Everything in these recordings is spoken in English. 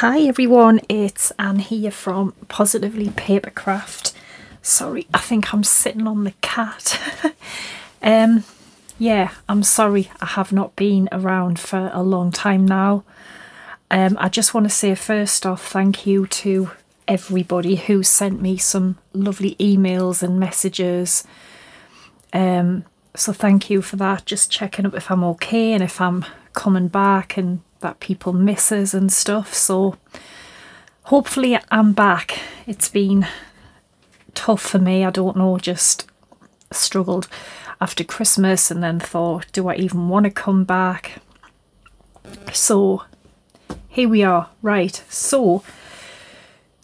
Hi everyone, it's Anne here from Positively Papercraft. Sorry, I think I'm sitting on the cat. Yeah, I'm sorry I have not been around for a long time now. I just want to say first off thank you to everybody who sent me some lovely emails and messages. So thank you for that, just checking up if I'm okay and if I'm coming back and that people miss us and stuff. So hopefully I'm back. It's been tough for me, I don't know, just struggled after Christmas and then thought, do I even want to come back? So here we are. Right, so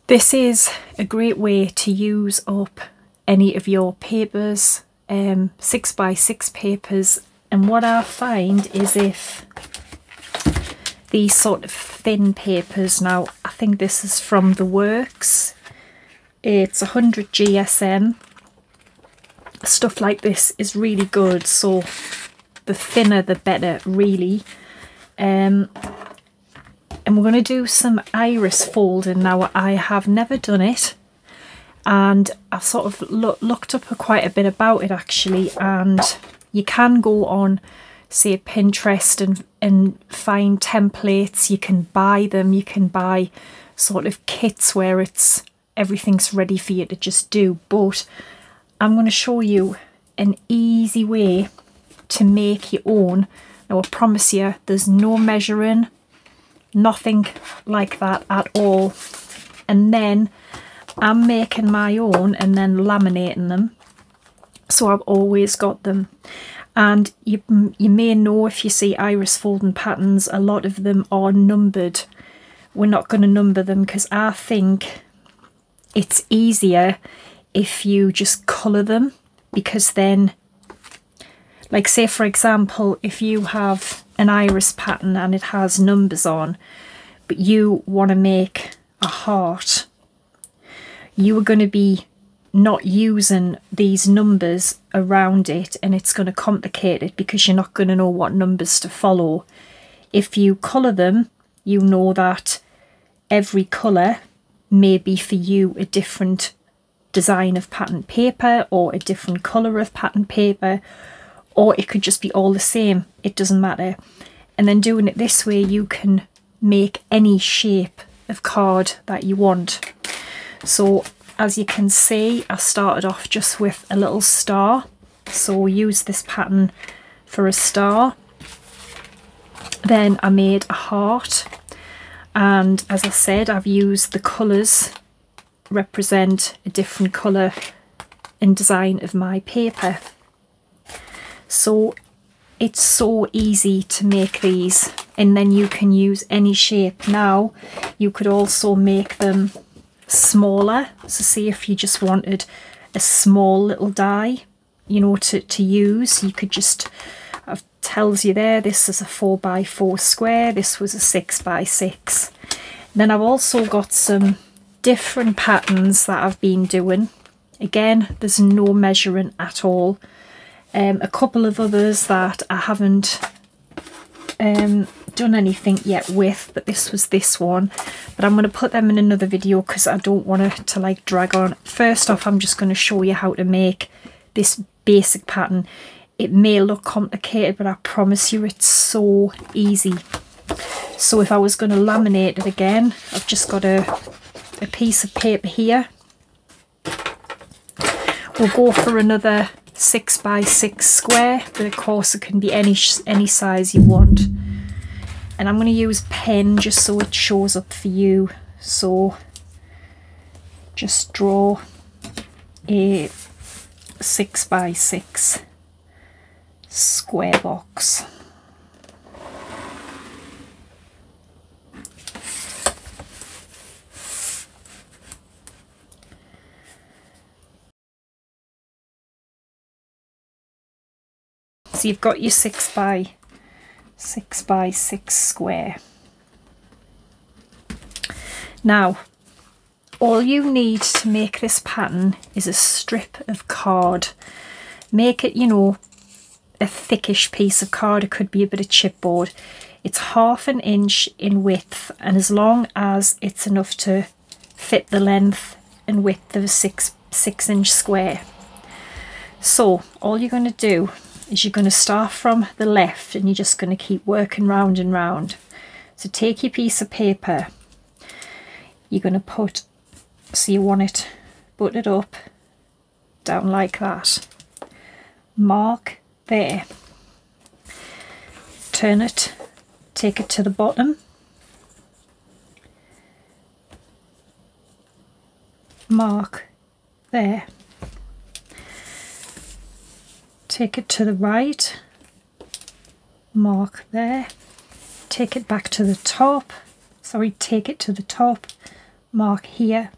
this is a great way to use up any of your papers, 6x6 papers, and what I find is if these sort of thin papers, now I think this is from The Works, it's 100 GSM, stuff like this is really good, so the thinner the better really. And we're going to do some iris folding. Now I have never done it and I've sort of looked up quite a bit about it actually, and you can go on say Pinterest and find templates. You can buy them, you can buy sort of kits where it's everything's ready for you to just do, but I'm going to show you an easy way to make your own. Now I promise you there's no measuring, nothing like that at all, and then I'm making my own and then laminating them, so I've always got them. And you may know, if you see iris folding patterns, a lot of them are numbered. We're not going to number them because I think it's easier if you just colour them, because then, like say for example, if you have an iris pattern and it has numbers on, but you want to make a heart, you are going to be not using these numbers around it, and it's going to complicate it because you're not going to know what numbers to follow. If you colour them, you know that every colour may be for you a different design of pattern paper or a different colour of pattern paper, or it could just be all the same, it doesn't matter. And then doing it this way, you can make any shape of card that you want. So as you can see, I started off just with a little star, so we'll use this pattern for a star. Then I made a heart, and as I said, I've used the colours represent a different colour and design of my paper. So it's so easy to make these, and then you can use any shape. Now you could also make them smaller, so see if you just wanted a small little die, you know, to use, you could just, it tells you there, this is a 4x4 square, this was a 6x6. Then I've also got some different patterns that I've been doing. Again, there's no measuring at all. A couple of others that I haven't done anything yet with, but this was this one, but I'm going to put them in another video because I don't want it to like drag on. First off, I'm just going to show you how to make this basic pattern. It may look complicated, but I promise you it's so easy. So if I was going to laminate it again, I've just got a piece of paper here. We'll go for another 6x6 square, but of course it can be any size you want. And I'm going to use pen just so it shows up for you. So just draw a 6x6 square box. So you've got your 6x6 square. Now all you need to make this pattern is a strip of card. Make it, you know, a thickish piece of card. It could be a bit of chipboard. It's 1/2 inch in width, and as long as it's enough to fit the length and width of a 6-inch square. So all you're going to do is you're going to start from the left, and you're just going to keep working round and round. So take your piece of paper, you're going to put, so you want it buttoned up down like that, mark there, turn it, take it to the bottom, mark there, take it to the right, mark there, take it back to the top, take it to the top, mark here.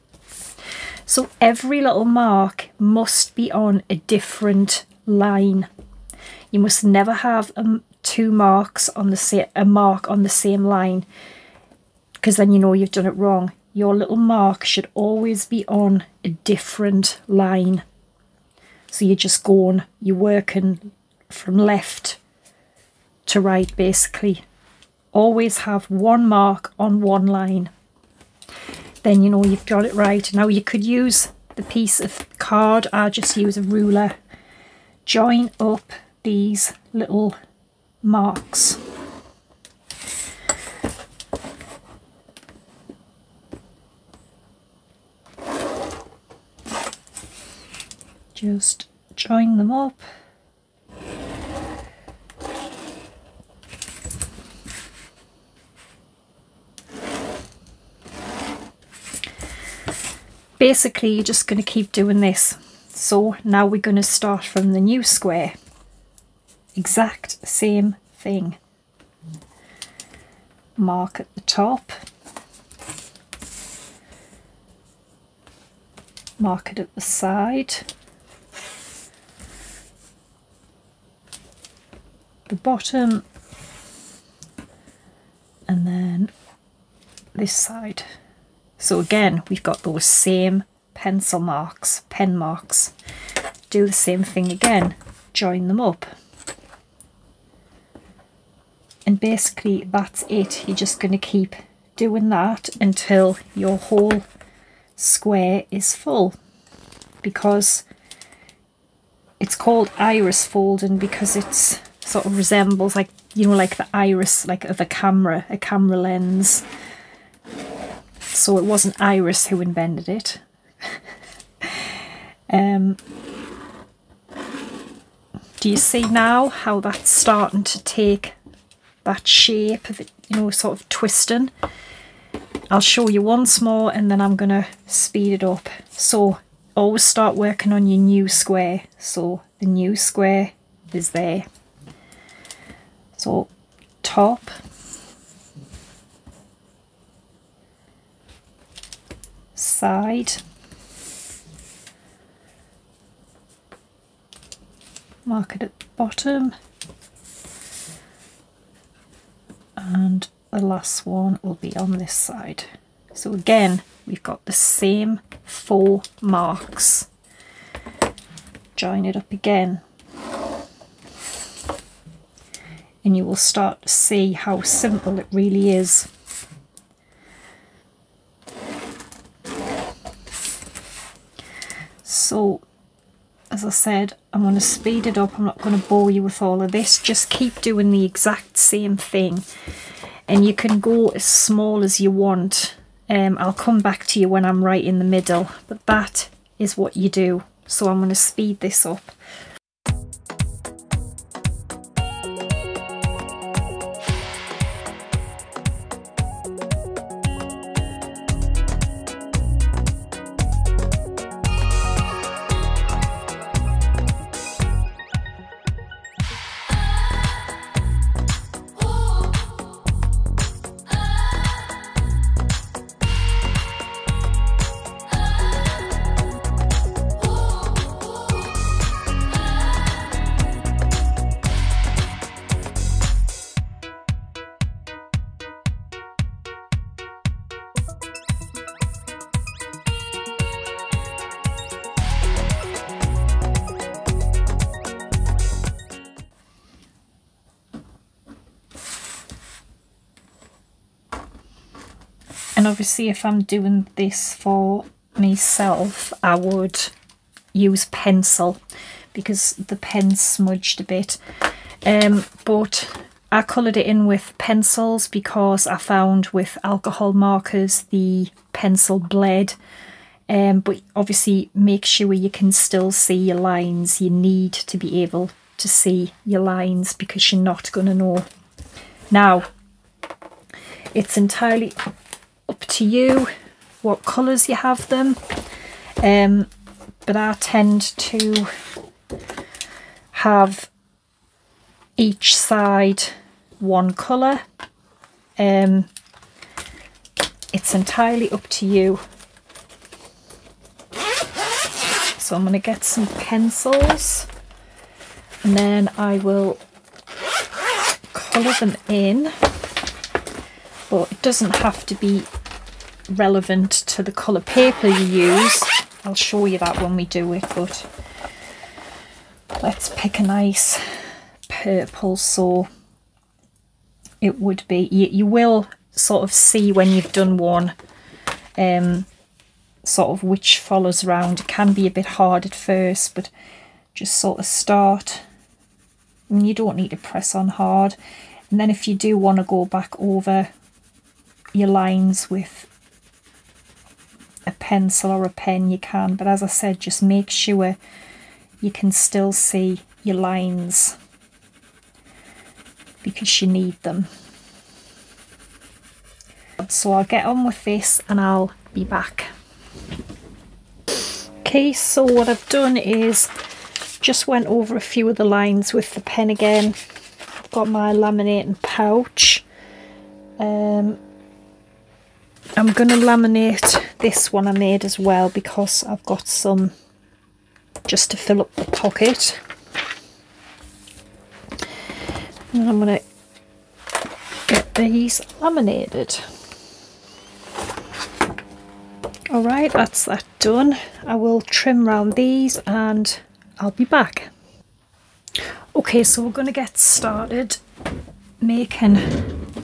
So every little mark must be on a different line. You must never have two marks on a mark on the same line, because then you know you've done it wrong. Your little mark should always be on a different line. So you're working from left to right basically. Always have one mark on one line. Then you know you've got it right. Now you could use the piece of card, I just use a ruler. Join up these little marks. Just join them up. Basically, you're just going to keep doing this. So now we're going to start from the new square. Exact same thing. Mark at the top. Mark it at the side. The bottom. And then this side. So again, we've got those same pencil marks, pen marks. Do the same thing again, join them up. And basically that's it. You're just going to keep doing that until your whole square is full, because it's called iris folding because it's sort of resembles like, you know, like the iris like of a camera lens. So it wasn't Iris who invented it. Do you see now how that's starting to take that shape of it, you know, sort of twisting? I'll show you once more and then I'm going to speed it up. So always start working on your new square. So the new square is there. So top, side, mark it at the bottom, and the last one will be on this side. So again, we've got the same 4 marks. Join it up again, and you will start to see how simple it really is. So, as I said, I'm going to speed it up. I'm not going to bore you with all of this. Just keep doing the exact same thing. And you can go as small as you want. I'll come back to you when I'm right in the middle. But that is what you do. So I'm going to speed this up. And obviously if I'm doing this for myself, I would use pencil because the pen smudged a bit. But I coloured it in with pencils because I found with alcohol markers the pencil bled. But obviously make sure you can still see your lines. You need to be able to see your lines because you're not going to know. Now, it's entirely up to you what colours you have them. But I tend to have each side one colour. It's entirely up to you. So I'm going to get some pencils and then I will colour them in, but it doesn't have to be relevant to the colour paper you use. I'll show you that when we do it, but let's pick a nice purple. So it would be, you will sort of see when you've done one sort of which follows round. It can be a bit hard at first, but just sort of start. And you don't need to press on hard. And then if you do want to go back over your lines with a pencil or a pen, you can. But as I said, just make sure you can still see your lines because you need them. So I'll get on with this and I'll be back. Okay, so what I've done is just went over a few of the lines with the pen again. I've got my laminating pouch. I'm going to laminate this one I made as well because I've got some just to fill up the pocket. And I'm going to get these laminated. Alright, that's that done. I will trim round these and I'll be back. Okay, so we're going to get started making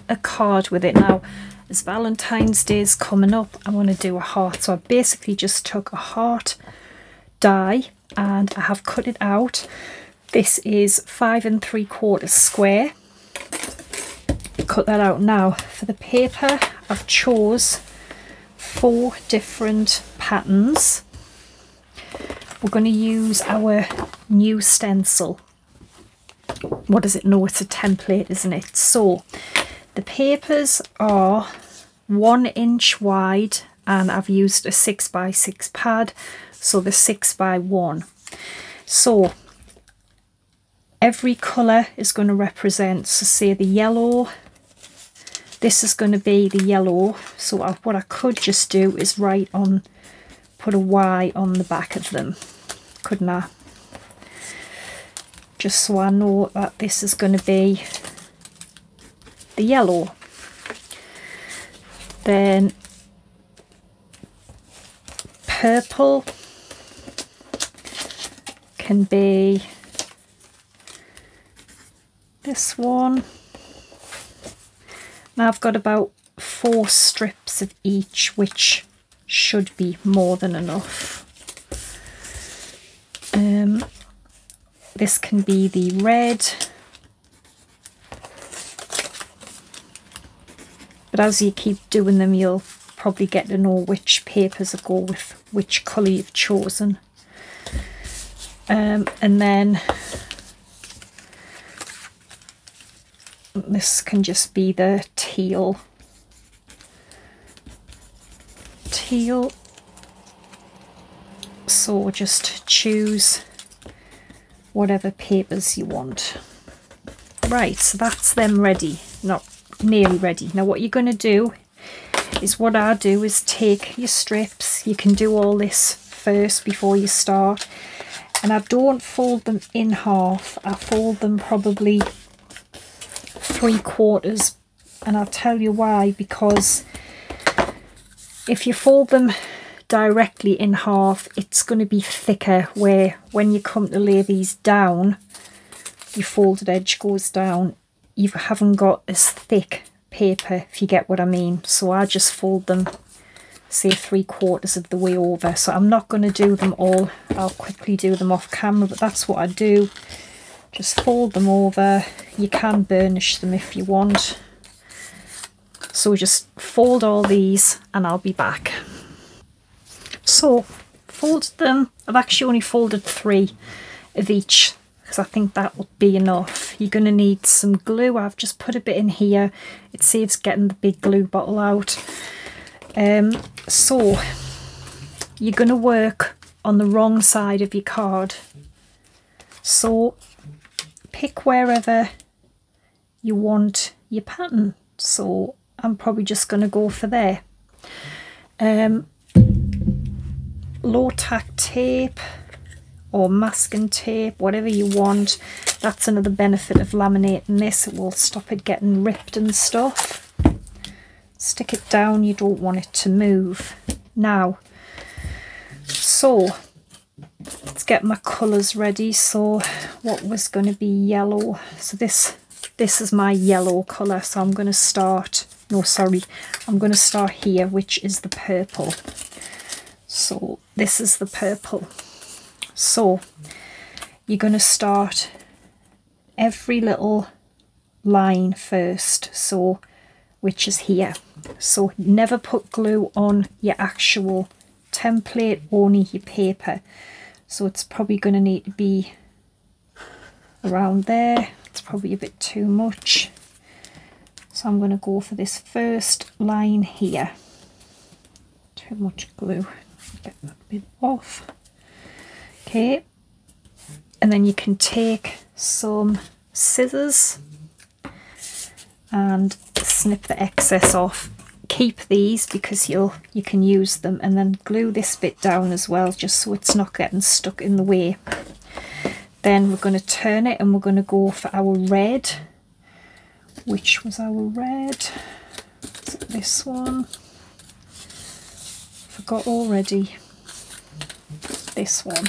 a card with it. Now, as Valentine's Day is coming up, I want to do a heart. So I basically just took a heart die and I have cut it out. This is 5 3/4 square. Cut that out. Now, for the paper, I've chose 4 different patterns. We're going to use our new stencil. What does it know? It's a template, isn't it? So the papers are 1 inch wide and I've used a 6x6 pad, so the 6x1. So every colour is going to represent, so say the yellow, this is going to be the yellow. So what I could just do is put a Y on the back of them, couldn't I? Just so I know that this is going to be the yellow. Then purple can be this one. Now I've got about 4 strips of each, which should be more than enough. This can be the red, but as you keep doing them you'll probably get to know which papers go with which colour you've chosen. And then this can just be the teal. So just choose whatever papers you want. Right, so that's them ready, not nearly ready. Now what you're going to do is, what I do is take your strips. You can do all this first before you start, and I don't fold them in half. I fold them probably 3/4, and I'll tell you why. Because if you fold them directly in half, it's going to be thicker, where when you come to lay these down, your folded edge goes down, you haven't got as thick paper, if you get what I mean. So I just fold them, say 3/4 of the way over. So I'm not going to do them all. I'll quickly do them off camera, but that's what I do. Just fold them over. You can burnish them if you want. So just fold all these and I'll be back. So folded them. I've actually only folded 3 of each because I think that would be enough. You're going to need some glue. I've just put a bit in here. It saves getting the big glue bottle out. So you're going to work on the wrong side of your card. So pick wherever you want your pattern. So I'm probably just going to go for there. Low tack tape or masking tape, whatever you want. That's another benefit of laminating this. It will stop it getting ripped and stuff. Stick it down, you don't want it to move. Now, so let's get my colours ready. So what was going to be yellow? So this is my yellow colour. So I'm going to start, no sorry, I'm going to start here, which is the purple. So this is the purple. So you're going to start every little line first, so which is here. So never put glue on your actual template, only your paper. So it's probably going to need to be around there. It's probably a bit too much. So I'm going to go for this first line here. Too much glue. Get that bit off. Okay, and then you can take some scissors and snip the excess off. Keep these because you can use them, and then glue this bit down as well, just so it's not getting stuck in the way. Then we're going to turn it and we're going to go for our red. Which was our red? Is it this one? Forgot already. This one.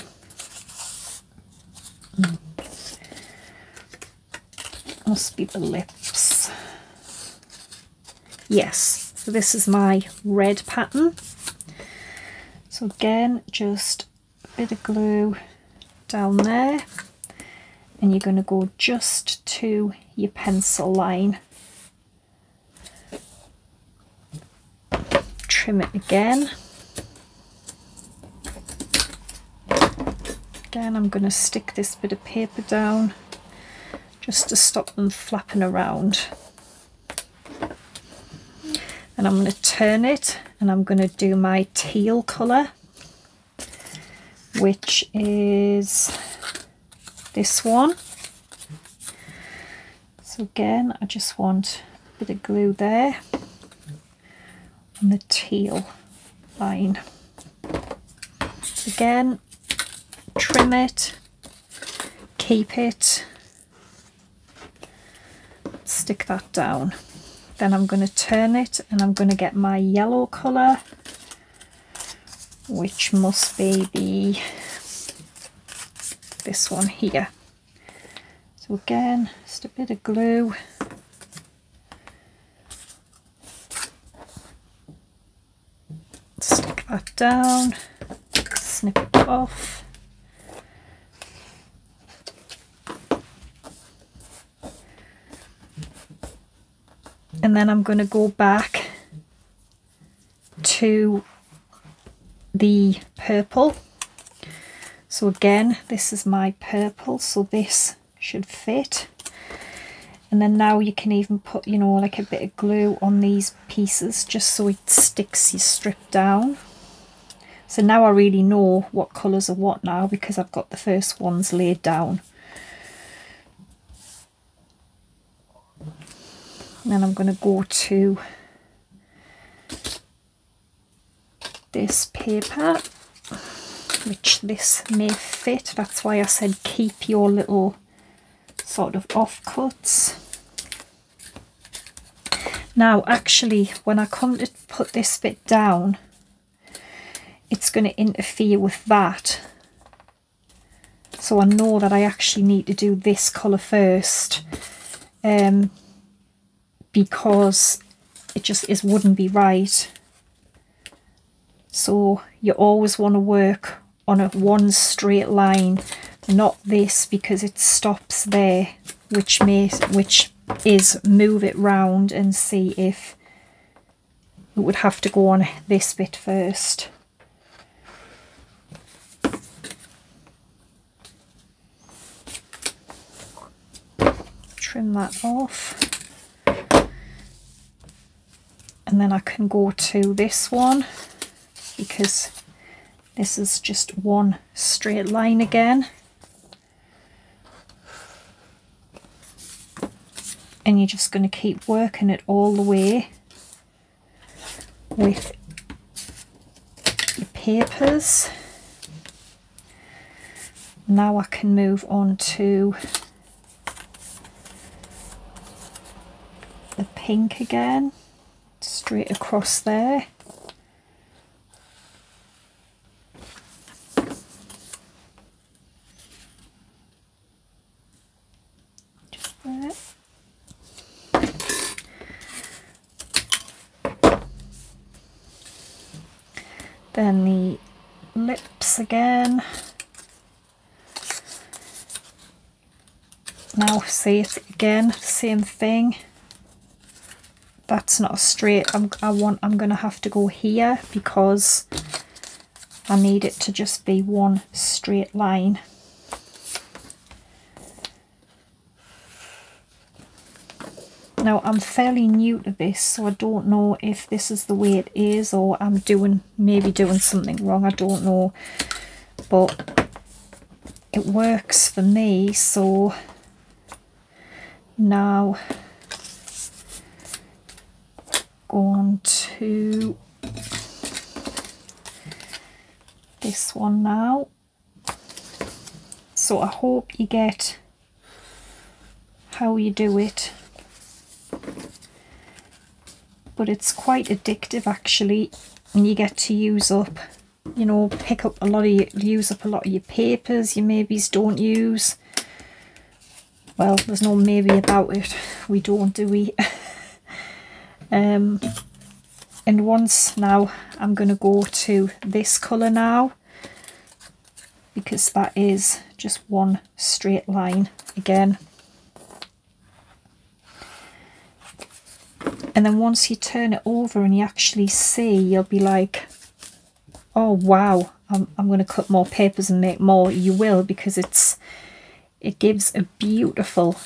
Must be the lips. Yes, so this is my red pattern. So again, just a bit of glue down there, and you're going to go just to your pencil line. Trim it again. Again, I'm going to stick this bit of paper down just to stop them flapping around. And I'm going to turn it and I'm going to do my teal colour, which is this one. So again, I just want a bit of glue there on the teal line. Again, trim it, keep it, stick that down. Then I'm going to turn it and I'm going to get my yellow colour, which must be this one here. So again, just a bit of glue. Stick that down, snip it off. And then I'm going to go back to the purple. So again, this is my purple, so this should fit. And then now you can even put, you know, like a bit of glue on these pieces just so it sticks your strip down. So now I really know what colours are what now because I've got the first ones laid down. And then I'm going to go to this paper, which this may fit. That's why I said keep your little sort of offcuts. Now actually, when I come to put this bit down, it's going to interfere with that. So I know that I actually need to do this colour first. because it just wouldn't be right. So you always want to work on a one straight line, not this, because it stops there, which is move it round and see if it would have to go on this bit first. Trim that off, and then I can go to this one because this is just one straight line again, and you're just going to keep working it all the way with your papers. Now I can move on to the pink again, straight across there. Just there. Then the lips again. Now see it again, same thing. That's not a straight, I'm going to have to go here because I need it to just be one straight line. Now I'm fairly new to this, so I don't know if this is the way it is or I'm maybe doing something wrong, I don't know, but it works for me. So now go on to this one now. So I hope you get how you do it, but it's quite addictive actually, and you get to use up, you know, use up a lot of your papers you maybes don't use. Well, there's no maybe about it, we don't, do we? And once now I'm going to go to this colour now, because that is just one straight line again. And then once you turn it over and you actually see, you'll be like, oh wow, I'm going to cut more papers and make more. You will, because it gives a beautiful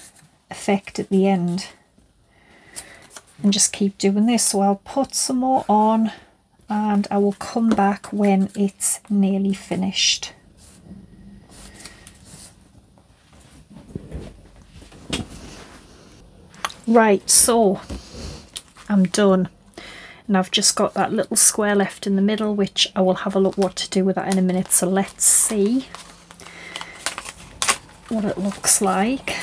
effect at the end. And just keep doing this. So I'll put some more on and I will come back when it's nearly finished. Right, so I'm done, and I've just got that little square left in the middle, which I will have a look what to do with that in a minute. So let's see what it looks like.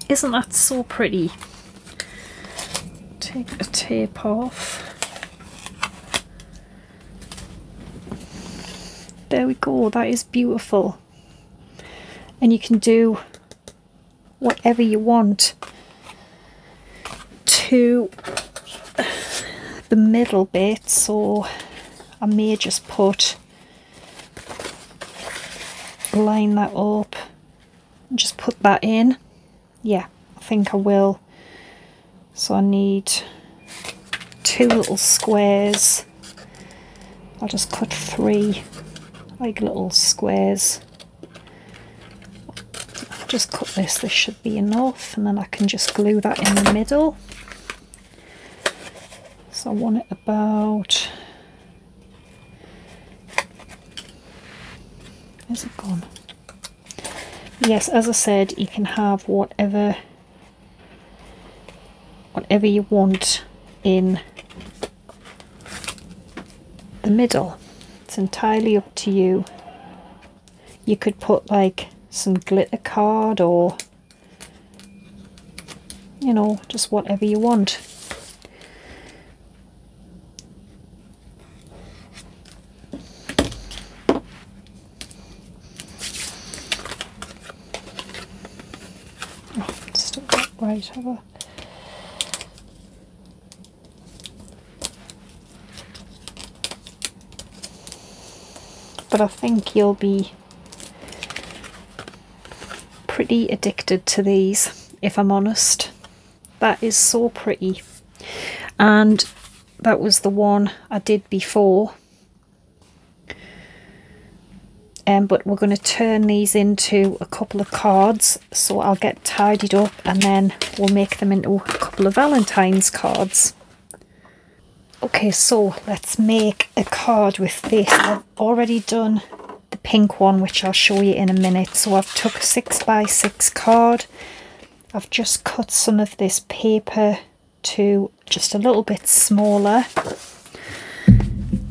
Isn't that so pretty? Take the tape off. There we go, that is beautiful. And you can do whatever you want to the middle bit, so I may just line that up and just put that in. Yeah, I think I will. So I need two little squares. I'll just cut 3 like little squares. Just cut this should be enough, and then I can just glue that in the middle. So I want it about, where's it gone? Yes, as I said, you can have whatever you want in the middle. It's entirely up to you. You could put like some glitter card, or you know, just whatever you want. Oh, stuck that right, have I? but I think you'll be pretty addicted to these, if I'm honest. That is so pretty. And that was the one I did before. But we're going to turn these into a couple of cards, so I'll get tidied up and then we'll make them into a couple of Valentine's cards. Okay, so let's make a card with this. I've already done the pink one, which I'll show you in a minute. So I've took a 6x6 card. I've just cut some of this paper to just a little bit smaller.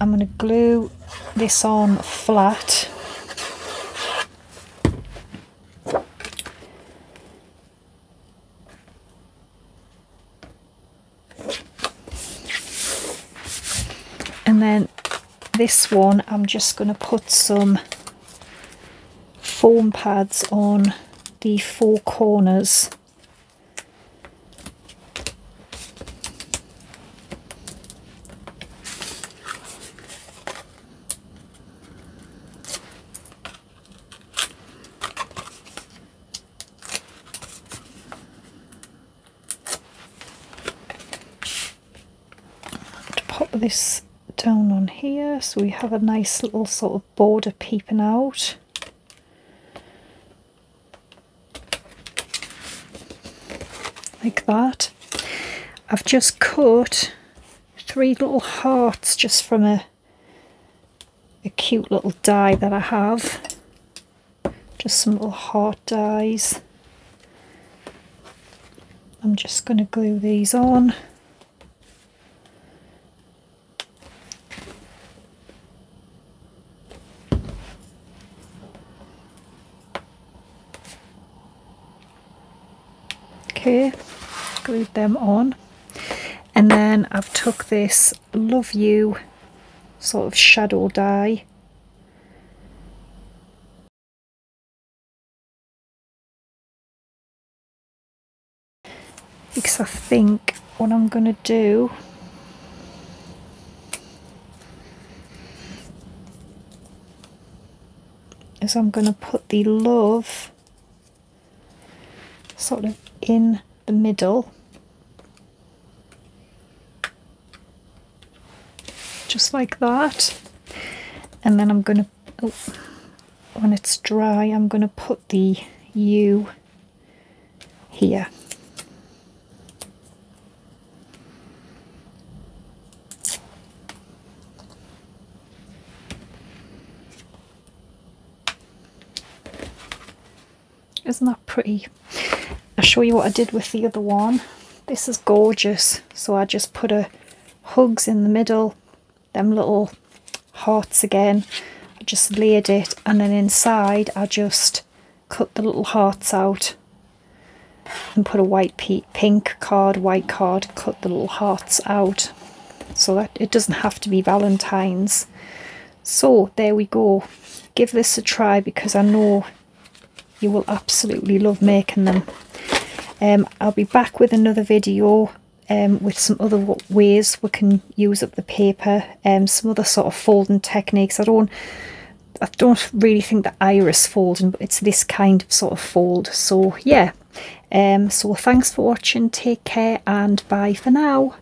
I'm going to glue this on flat. And then this one, I'm just going to put some foam pads on the four corners. To pop this down on here so we have a nice little sort of border peeping out. Like that. I've just cut 3 little hearts just from a cute little die that I have. Just some little heart dies. I'm just going to glue these on. Okay, glued them on, and then I've took this Love You sort of shadow die, because I think what I'm going to do is I'm going to put the love sort of in the middle, just like that, and then I'm going to, when it's dry, I'm going to put the U here. Isn't that pretty? I'll show you what I did with the other one. This is gorgeous. So I just put a hugs in the middle, them little hearts again. I just layered it, and then inside I just cut the little hearts out and put a white pink card, white card, cut the little hearts out so that it doesn't have to be Valentine's. So there we go. Give this a try because I know you will absolutely love making them. I'll be back with another video with some other ways we can use up the paper, some other sort of folding techniques. I don't really think the iris folding, but it's this kind of sort of fold. So yeah, so thanks for watching, take care, and bye for now.